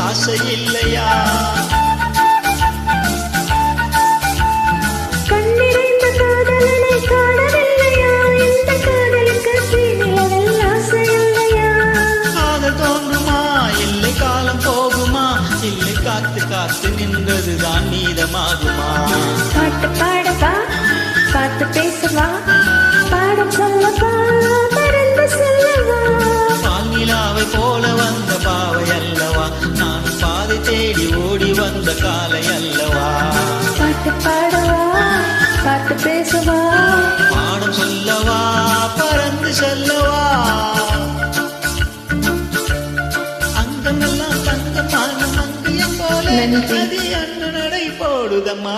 ஆசை இல்லையா? கண்ணிறைந்த காதலனை காணவில்லையா? இந்த காதலுக்கு கீழில் ஆசை இல்லையா? காதல் தோன்றுமா இல்லை காலம் போகுமா? இல்லை காத்து காத்து நின்றதுதான் நீதமாகுமா? பாட்டு பாடவா, பார்த்து பேசவா, பாடம் சொல்லவா, மறந்து செல்லவா? பால்நிலாவை போல வந்த பாவை அல்லவா, நான் பாதை தேடி ஓடி வந்த காலை அல்லவா? பாட்டு பாடவா, பார்த்து பேசவா, பாடம் சொல்லவா, பறந்து செல்லவா? அங்கமெல்லாம் தங்கமான மங்கையம் போல நன்றி. நதி அண்ணன் நடை போடுதம்மா.